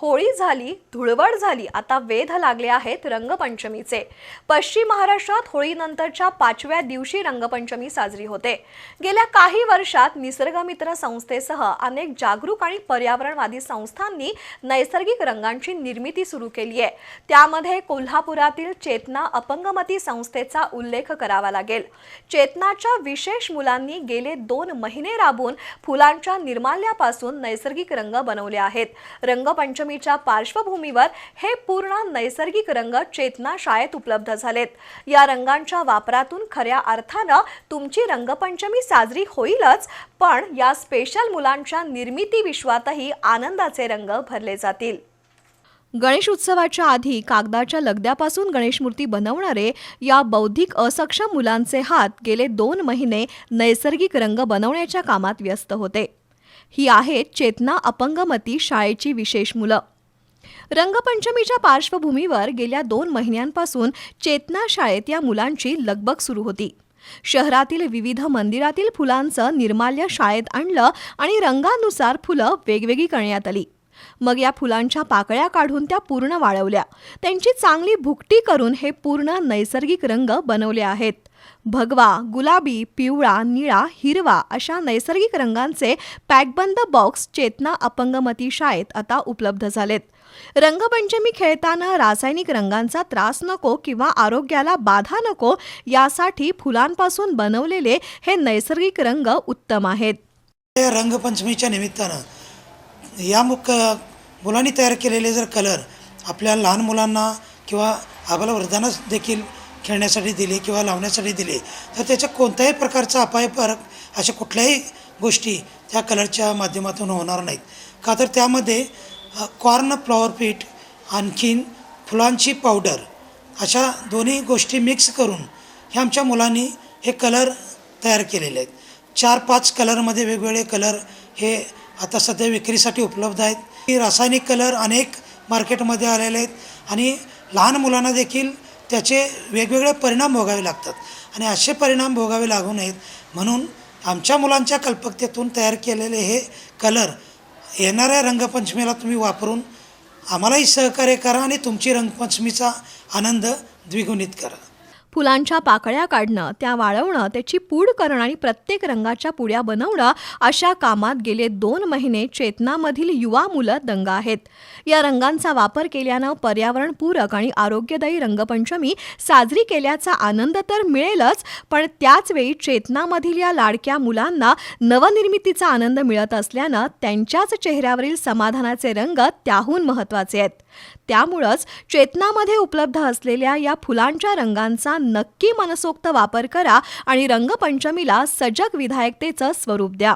होळी झाली, धुळवड झाली, आता वेध लागले आहेत रंगपंचमीचे। पश्चिम महाराष्ट्रात होळीनंतरच्या 5व्या दिवशी रंगपंचमी साजरी होते। गेल्या काही वर्षात निसर्गमित्र संस्थेसह अनेक जागरूक आणि पर्यावरणवादी संस्थांनी नैसर्गिक रंगांची निर्मिती सुरू केली आहे। त्यामध्ये कोल्हापुरातील चेतना अपंगमती संस्थेचा उल्लेख करावा लागेल। चेतनाच्या विशेष मुलांनी गेले 2 महिने राबून फुलांच्या निर्माल्यापासून नैसर्गिक रंग बनवले आहेत। रंगपंचमीच्या पार्श्वभूमीवर हे पूर्ण नैसर्गिक रंग चेतना शाळेत उपलब्ध झालेत। या रंगांच्या वापरातून खऱ्या अर्थानं तुमची रंगपंचमी साजरी होईलच, पण या स्पेशल मुलांच्या निर्मिती विश्वातही आनंदाचे रंग भरले जातील। गणेश उत्सवाच्या आधी कागदाच्या लगद्यापासून गणेश मूर्ती बनवणारे या बौद्धिक असक्षम मुलांचे हात गेले 2 महिने नैसर्गिक रंग बनवण्याच्या कामात व्यस्त होते। ही आहेत चेतना अपंगमती शाळेची विशेष मुलं। रंगपंचमीच्या पार्श्वभूमीवर गेल्या 2 महिन्यांपासून चेतना शाळेत या मुलांची लगबग सुरू होती। शहरातील विविध मंदिरातील फुलांचं निर्माल्य शाळेत आणलं आणि रंगानुसार फुलं वेगवेगळी करण्यात आली। मग या फुलांच्या पाकळ्या काढून त्या पूर्ण वाळवल्या, त्यांची चांगली भुकटी करून हे पूर्ण नैसर्गिक रंग बनवले आहेत। भगवा, गुलाबी, पिवळा, निळा, हिरवा अशा नैसर्गिक रंगांचे पॅकबंद बॉक्स चेतना अपंगमती शाळेत आता उपलब्ध झालेत। रंगपंचमी खेळताना रासायनिक रंगांचा त्रास नको किंवा आरोग्याला बाधा नको यासाठी फुलांपासून बनवलेले हे नैसर्गिक रंग उत्तम आहेत। रंगपंचमीच्या निमित्तानं या मुलांनी तयार केलेले जर कलर आपल्या लहान मुलांना किंवा आबालवृद्धांना देखील खेळण्यासाठी दिले किंवा लावण्यासाठी दिले तर त्याच्या कोणत्याही प्रकारचा अपायकारक अशा कुठल्याही गोष्टी त्या कलरच्या माध्यमातून होणार नाहीत। का तर त्यामध्ये कॉर्न फ्लॉवर पीठ आणखीन फुलांची पावडर अशा दोन्ही गोष्टी मिक्स करून हे आमच्या मुलांनी हे कलर तयार केलेले आहेत। 4-5 कलरमध्ये वेगवेगळे कलर हे आता सध्या विक्रीसाठी उपलब्ध आहेत। ही रासायनिक कलर अनेक मार्केटमध्ये आलेले आहेत आणि लहान मुलांना देखील त्याचे वेगवेगळे परिणाम भोगावे लागतात आणि असे परिणाम भोगावे लागू नयेत म्हणून आमच्या मुलांच्या कल्पकतेतून तयार केलेले हे कलर येणाऱ्या रंगपंचमीला तुम्ही वापरून आम्हालाही सहकार्य करा आणि तुमची रंगपंचमीचा आनंद द्विगुणित करा। फुलांच्या पाकळ्या काढणं, त्या वाळवणं, त्याची पूड करणं आणि प्रत्येक रंगाच्या पुड्या बनवणं अशा कामात गेले 2 महिने चेतनामधील युवा मुलं दंग आहेत। या रंगांचा वापर केल्यानं पर्यावरणपूरक आणि आरोग्यदायी रंगपंचमी साजरी केल्याचा आनंद तर मिळेलच, पण त्याचवेळी चेतनामधील या लाडक्या मुलांना नवनिर्मितीचा आनंद मिळत असल्यानं त्यांच्याच चेहऱ्यावरील समाधानाचे रंग त्याहून महत्त्वाचे आहेत। त्यामुळेच चेतनामध्ये उपलब्ध असलेल्या या फुलांच्या रंगांचा नक्की मनसोक्त वापर करा आणि रंगपंचमीला सजग विधायकतेचं स्वरूप द्या।